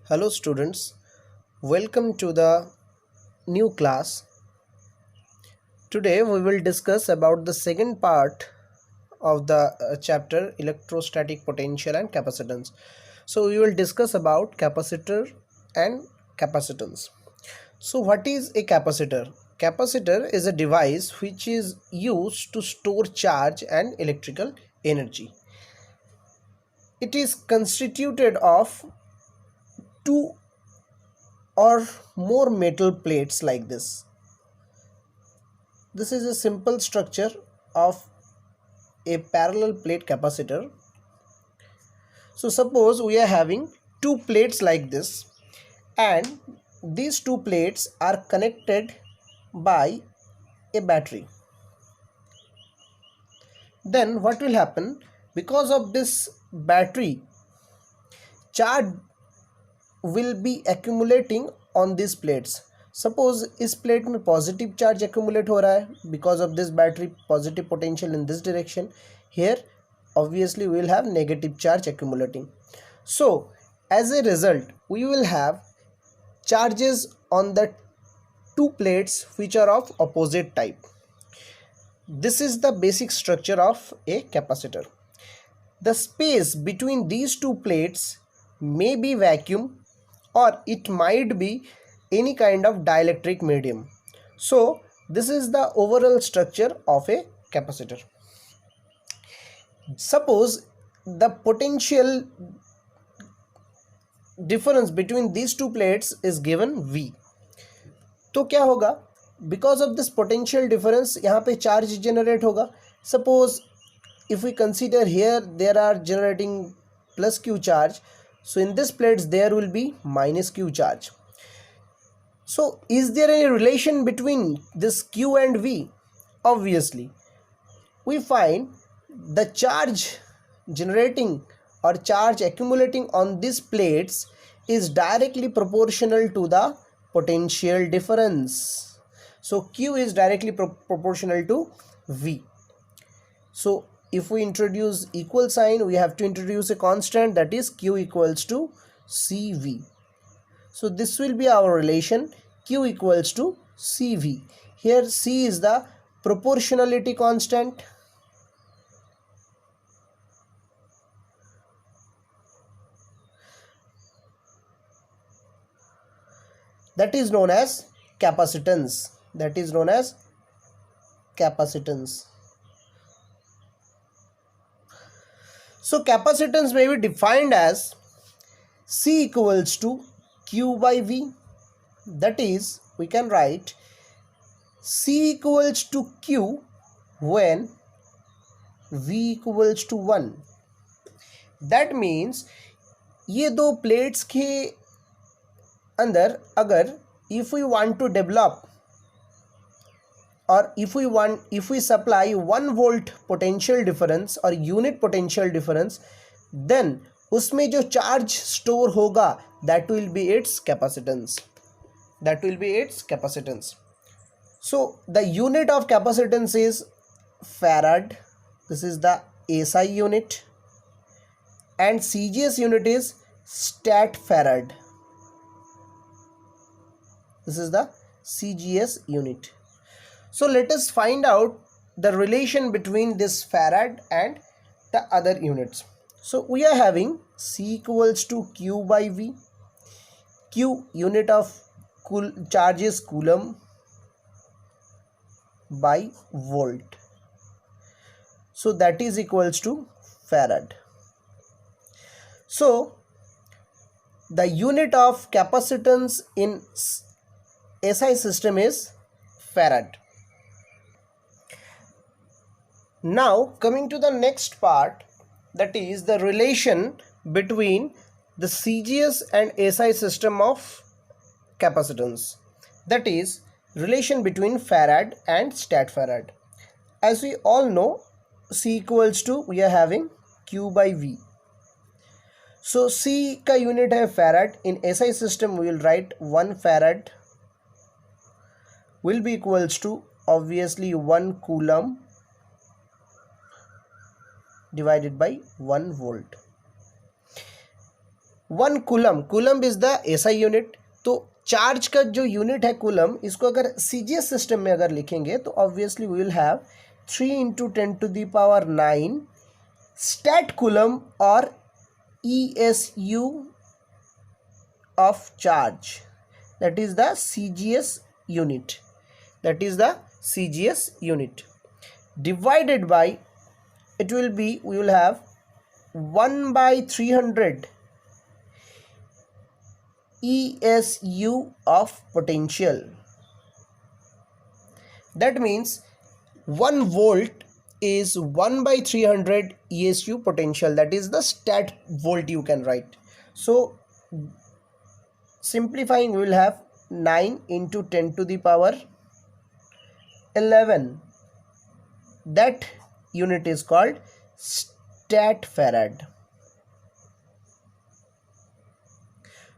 Hello students, welcome to the new class. Today we will discuss about the second part of the chapter electrostatic potential and capacitance. So we will discuss about capacitor and capacitance. So what is a capacitor? Capacitor is a device which is used to store charge and electrical energy. It is constituted of two or more metal plates like this. This is a simple structure of a parallel plate capacitor. So suppose we are having two plates like this, and these two plates are connected by a battery. Then what will happen? Because of this battery, charge will be accumulating on these plates. Suppose इस plate में positive charge accumulate हो रहा है because of this battery, positive potential in this direction. Here obviously we will have negative charge accumulating. So as a result we will have charges on the two plates which are of opposite type. This is the basic structure of a capacitor. The space between these two plates may be vacuum or it might be any kind of dielectric medium. So this is the overall structure of a capacitor. Suppose the potential difference between these two plates is given V. तो क्या होगा? Because of this potential difference यहाँ पे charge generate होगा. Suppose if we consider here there are generating plus Q charge, so in this plates there will be minus Q charge. So is there any relation between this Q and V? Obviously we find the charge generating or charge accumulating on these plates is directly proportional to the potential difference. So Q is directly proportional to V. So if we introduce equal sign, we have to introduce a constant, that is Q equals to CV. So this will be our relation, Q equals to CV. Here C is the proportionality constant. That is known as capacitance. That is known as capacitance. So capacitance may be defined as C equals to Q by V. That is, we can write C equals to Q when V equals to 1. That means ये दो plates के अंदर अगर if we want to develop or if we supply 1 volt potential difference or unit potential difference, then उसमें जो charge store होगा that will be its capacitance. That will be its capacitance. So the unit of capacitance is farad. This is the SI unit, and CGS unit is stat farad. This is the CGS unit. So let us find out the relation between this farad and the other units. So we are having C equals to Q by V. Q unit of charge is coulomb by volt. So that is equals to farad. So the unit of capacitance in SI system is farad. Now coming to the next part, that is the relation between the CGS and SI system of capacitance, that is relation between farad and stat farad. As we all know, C equals to, we are having Q by V. So C का unit है farad. In SI system we will write 1 farad will be equals to obviously 1 coulomb divided by 1 volt. 1 coulomb, coulomb is the SI unit. तो charge का जो unit है coulomb, इसको अगर CGS system में अगर लिखेंगे तो obviously we will have 3 × 10⁹ stat coulomb और ESU of charge, that is the CGS unit, that is the CGS unit, divided by, it will be, we will have 1/300 ESU of potential. That means 1 volt is 1/300 ESU potential, that is the stat volt you can write. So simplifying, we will have 9 × 10⁻11. That unit is called stat farad.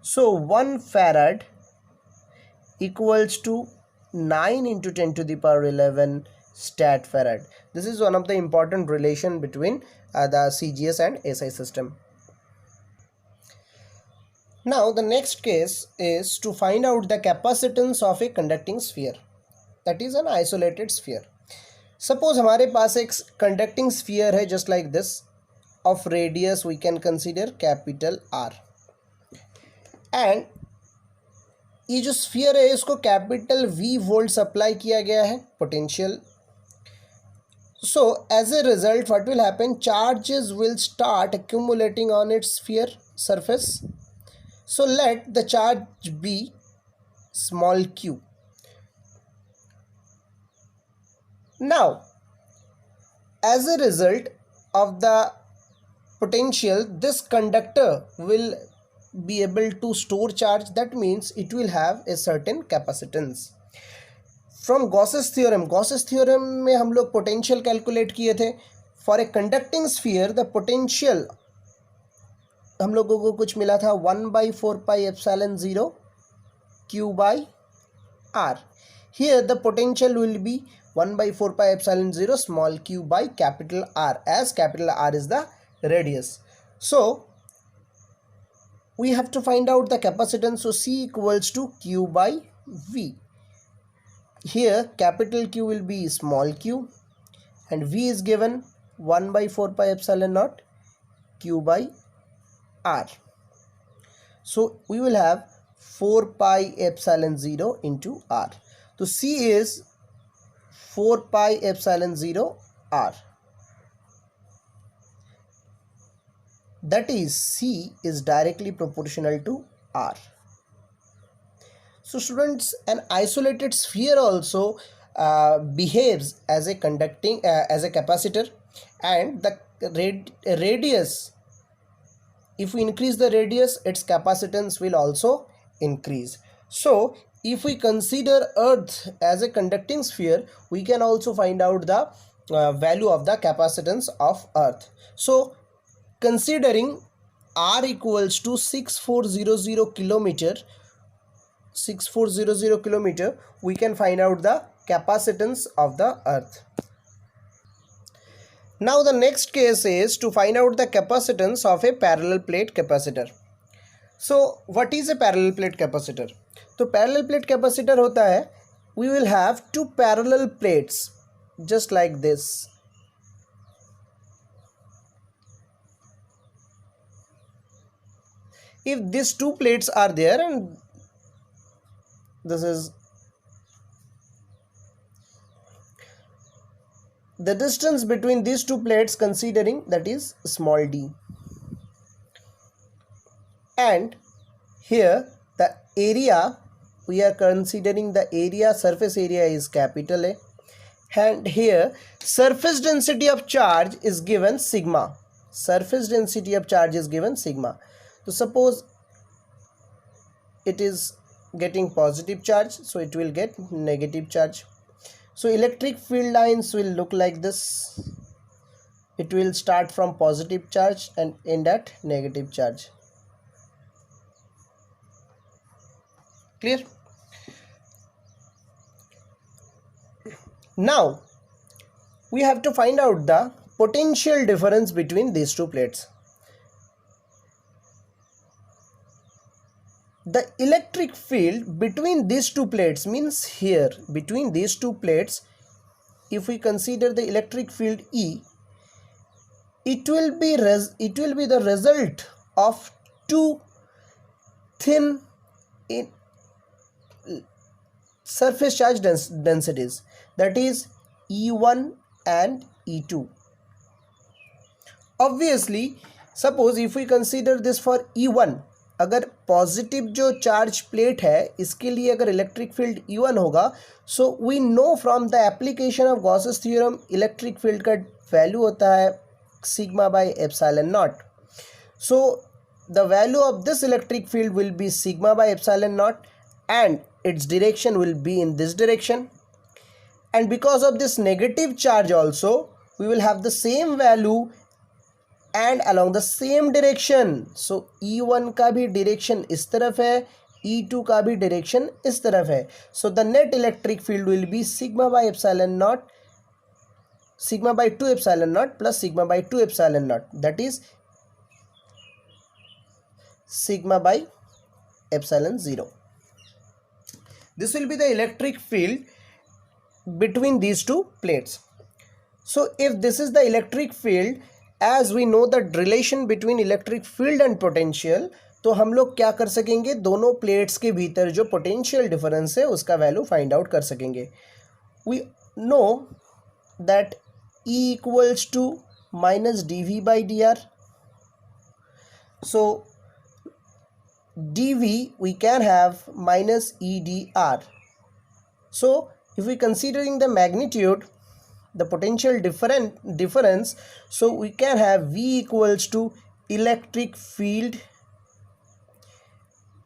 So 1 farad equals to 9 × 10⁻11 stat farad. This is one of the important relation between the CGS and SI system. Now the next case is to find out the capacitance of a conducting sphere, that is an isolated sphere. Suppose हमारे पास एक conducting sphere है just like this, of radius we can consider capital R, and ये जो sphere है इसको capital V volt supply किया गया है potential. So as a result what will happen, charges will start accumulating on its sphere surface. So let the charge be small q. Now as a result of the potential, this conductor will be able to store charge. That means it will have a certain capacitance. From Gauss's theorem में हम लोग potential calculate किए थे. For a conducting sphere the potential हम लोगों को कुछ मिला था 1/4πε0 Q/R. Here the potential will be 1/4πε0 small q by capital R, as capital R is the radius. So we have to find out the capacitance. So C equals to Q/V. Here capital Q will be small q and V is given 1/4πε0 Q/R. So we will have 4πε0 into R. So C is 4πε0 R. That is C is directly proportional to R. So students, an isolated sphere also behaves as a conducting as a capacitor, and the radius, if we increase the radius, its capacitance will also increase. So if we consider Earth as a conducting sphere, we can also find out the value of the capacitance of Earth. So considering R equals to 6400 kilometer, we can find out the capacitance of the Earth. Now the next case is to find out the capacitance of a parallel plate capacitor. So what is a parallel plate capacitor? तो parallel plate capacitor होता है, we will have two parallel plates just like this. If these two plates are there and this is the distance between these two plates, considering that is small d, and here the area, we are considering the area, surface area is capital A, and here surface density of charge is given sigma. Surface density of charge is given sigma. So suppose it is getting positive charge, so it will get negative charge. So electric field lines will look like this. It will start from positive charge and end at negative charge. Clear? Now we have to find out the potential difference between these two plates. the electric field between these two plates, means here between these two plates, if we consider the electric field E, it will be the result of two thin surface charge densities, that is E1 and E2. Obviously, suppose if we consider this for E1, अगर positive जो charge plate है इसके लिए अगर electric field E1 होगा, so we know from the application of Gauss's theorem electric field का value होता है sigma by epsilon naught. So the value of this electric field will be sigma by epsilon naught and its direction will be in this direction, and because of this negative charge also we will have the same value and along the same direction. So E1 का भी direction इस तरफ है, E2 का भी direction इस तरफ है. So the net electric field will be sigma by epsilon naught, sigma by 2 epsilon naught plus sigma by 2 epsilon naught, that is sigma by epsilon 0. This will be the electric field between these two plates. So if this is the electric field, as we know the relation between electric field and potential, तो हम लोग क्या कर सकेंगे, दोनों plates के भीतर जो पोटेंशियल डिफरेंस है उसका वैल्यू फाइंड आउट कर सकेंगे. We know that E equals to minus dV by dr. So dV we can have minus EdR. So if we considering the magnitude, the potential difference, so we can have V equals to electric field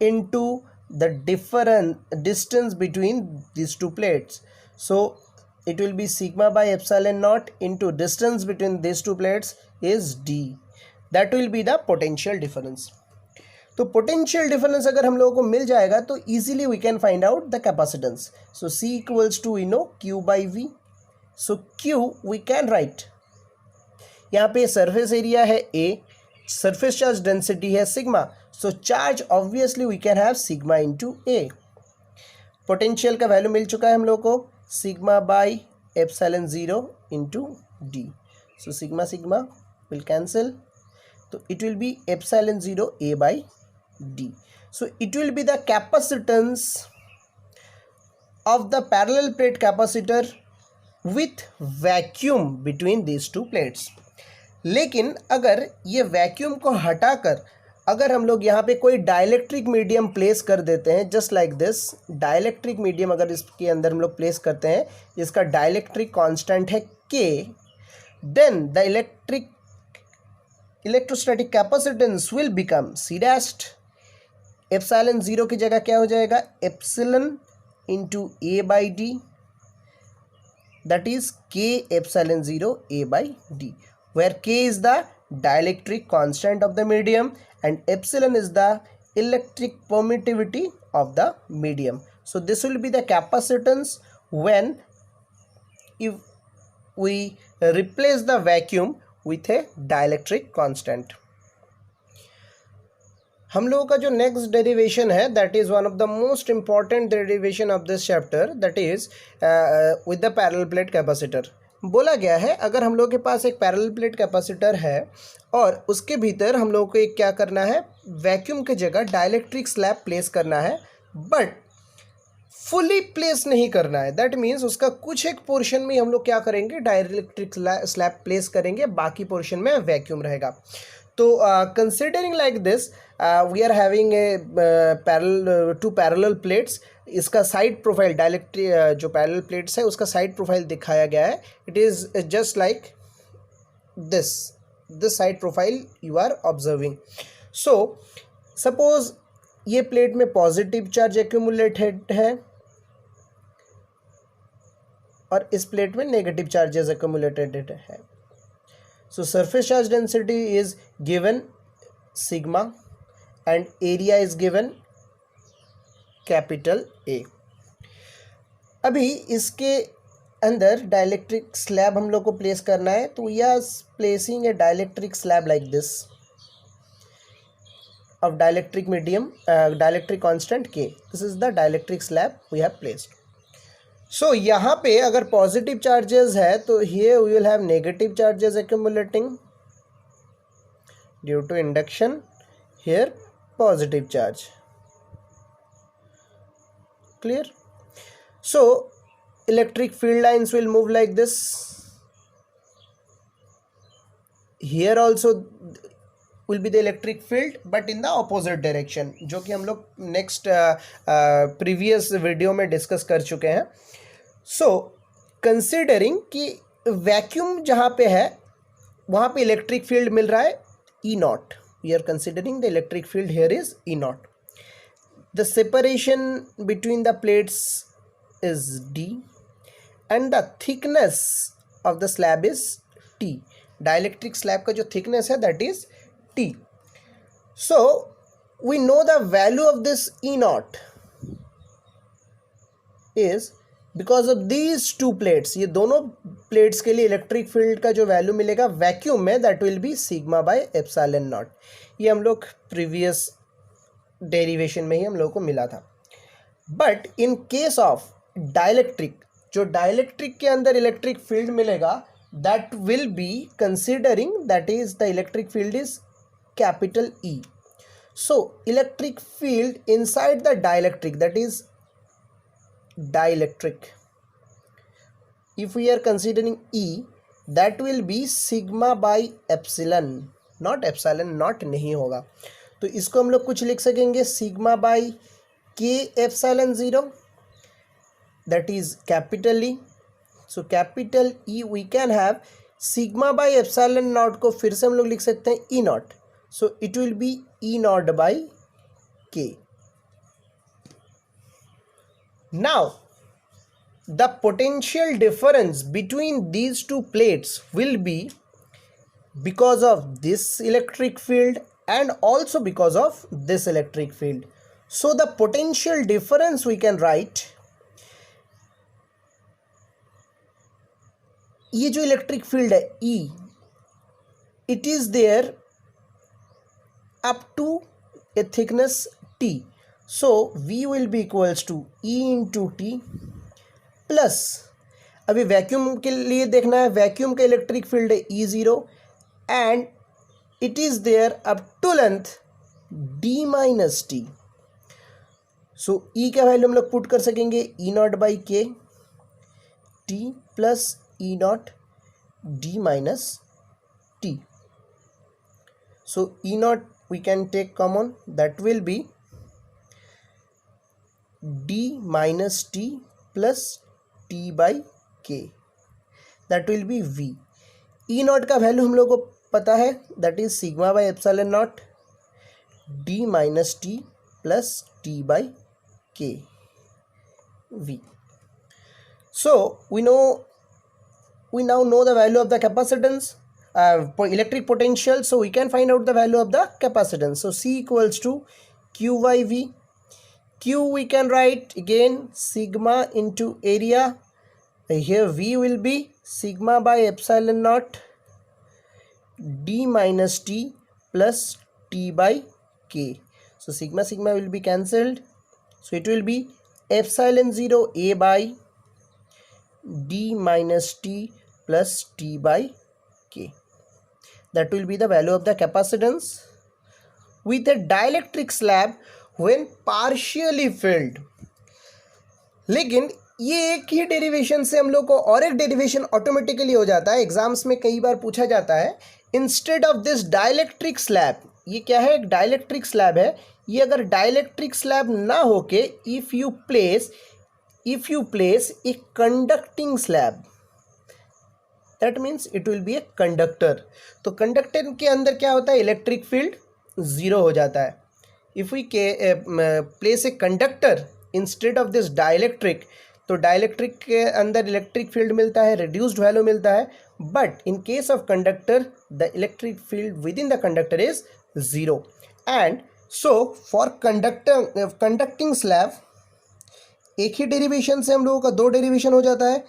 into the different distance between these two plates. So it will be sigma by epsilon naught into distance between these two plates is D. That will be the potential difference. तो potential difference अगर हम लोगों को मिल जाएगा तो easily we can find out the capacitance. So C equals to we know Q by V. So Q we can write, यहाँ पे सरफेस एरिया है A, सरफेस चार्ज डेंसिटी है sigma, so charge obviously we can have sigma into A. Potential का value मिल चुका है हम लोग को sigma by epsilon 0 into D. So sigma sigma will cancel, तो it will be epsilon 0 A by D. So it will be the capacitance of the parallel plate capacitor with vacuum between these two plates. लेकिन अगर ये vacuum को हटाकर अगर हम लोग यहाँ पे कोई डाइलेक्ट्रिक मीडियम प्लेस कर देते हैं, just like this, dielectric medium अगर इसके अंदर हम लोग प्लेस करते हैं, इसका डाइलेक्ट्रिक कांस्टेंट है K, then the electrostatic capacitance will become C dashed. Epsilon 0 की जगह क्या हो जाएगा, epsilon into A by D, that is K epsilon 0 A by D, where K is the dielectric constant of the medium and epsilon is the electric permittivity of the medium. So this will be the capacitance when if we replace the vacuum with a dielectric constant. हम लोगों का जो next derivation है that is one of the most important derivation of this chapter, that is with the parallel plate capacitor. बोला गया है अगर हम लोग के पास एक पैरेलल प्लेट कैपेसिटर है और उसके भीतर हम लोग को एक क्या करना है, वैक्यूम की जगह डाइलेक्ट्रिक स्लैब प्लेस करना है, बट फुली प्लेस नहीं करना है. दैट मीन्स उसका कुछ एक पोर्शन में हम लोग क्या करेंगे, डाइलेक्ट्रिक स्लैब प्लेस करेंगे, बाकी पोर्शन में वैक्यूम रहेगा. तो considering like this we are having a two parallel plates. इसका साइड प्रोफाइल डाइलेक्ट्रिक जो पैरेलल प्लेट्स है उसका साइड प्रोफाइल दिखाया गया है. It is just like this side profile you are observing. So suppose ये प्लेट में पॉजिटिव चार्ज एक्यूमुलेटेड है और इस प्लेट में नेगेटिव चार्जेस एक्यूमुलेटेड है. So surface charge density is given sigma and area is given capital A. अभी इसके अंदर डाइलेक्ट्रिक स्लैब हम लोग को प्लेस करना है, तो we are placing a dielectric slab like this. of dielectric medium, dielectric constant K. This is the dielectric slab we have placed. So यहाँ पे अगर पॉजिटिव चार्जेस है तो here we will have negative charges accumulating due to induction, here positive charge. Clear? So electric field lines will move like this. Here also will be the electric field but in the opposite direction, जो कि हम लोग next previous video में discuss कर चुके हैं. So considering कि vacuum जहाँ पे है वहाँ पे इलेक्ट्रिक फील्ड मिल रहा है E not. We are considering the electric field here is E naught. The separation between the plates is D and the thickness of the slab is T. Dielectric slab का जो thickness है that is T. So we know the value of this E naught is because of these two plates. ये दोनों plates के लिए electric field का जो value मिलेगा वैक्यूम में that will be sigma by epsilon not. ये हम लोग प्रीवियस डेरिवेशन में ही हम लोग को मिला था. But in case of dielectric, जो डाइलेक्ट्रिक के अंदर इलेक्ट्रिक फील्ड मिलेगा that will be considering that is the electric field is capital E. So electric field inside the dielectric that is dielectric, if we are considering E, that will be sigma by epsilon, not epsilon not नहीं होगा. तो इसको हम लोग कुछ लिख सकेंगे sigma by k epsilon 0, that is capital E. So capital E we can have sigma by epsilon naught को फिर से हम लोग लिख सकते हैं E naught. So it will be E naught by k. Now the potential difference between these two plates will be because of this electric field and also because of this electric field. So the potential difference we can write, ये जो electric field है E, it is there up to a thickness T. So V will be equals to E into T plus, अभी vacuum के लिए देखना है, vacuum का electric field है E0 and it is there up to length D minus t. So E का value हम लोग पुट कर सकेंगे E not by K T plus E not D minus t. So E not we can take common, that will be D minus t plus T by K, that will be V. E not का value हम लोग को पता है that is sigma by epsilon not D minus t plus T by के V. So we now know the value of the capacitance, electric potential, so we can find out the value of the capacitance. So C equals to Q by V. Q we can write again sigma into area. Here V will be sigma by epsilon naught D minus T plus T by K. So sigma will be cancelled. So it will be epsilon 0 A by D minus T plus T by K. That will be the value of the capacitance with a dielectric slab when partially filled. लेकिन ये एक ही derivation से हम लोग को और एक derivation automatically हो जाता है. एग्जाम्स में कई बार पूछा जाता है instead of this dielectric slab. ये क्या है? एक डाइलेक्ट्रिक स्लैब है. ये अगर डाइलेक्ट्रिक स्लैब ना होके if you place a conducting slab, that means it will be a conductor. तो कंडक्टर के अंदर क्या होता है? इलेक्ट्रिक फील्ड ज़ीरो हो जाता है. If we place a conductor instead of this dielectric, तो डाइलेक्ट्रिक के अंदर इलेक्ट्रिक फील्ड मिलता है, रिड्यूस्ड वैल्यू मिलता है. But in case of conductor the electric field with in the conductor is zero. And so for conducting slab एक ही derivation से हम लोगों का दो डेरिवेशन हो जाता है.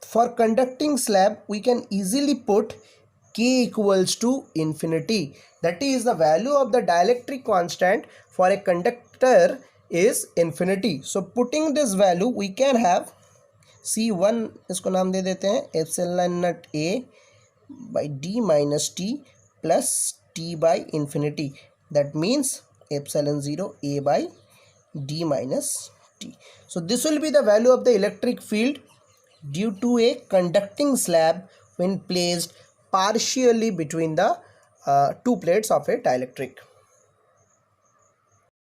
For conducting slab we can easily put k equals to infinity. That is, the value of the dielectric constant for a conductor is infinity. So putting this value we can have C1, इसको नाम दे देते हैं epsilon not a by d minus t plus t by infinity. That means epsilon 0 a by d minus t. So this will be the value of the electric field due to a conducting slab when placed partially between the two plates of a dielectric.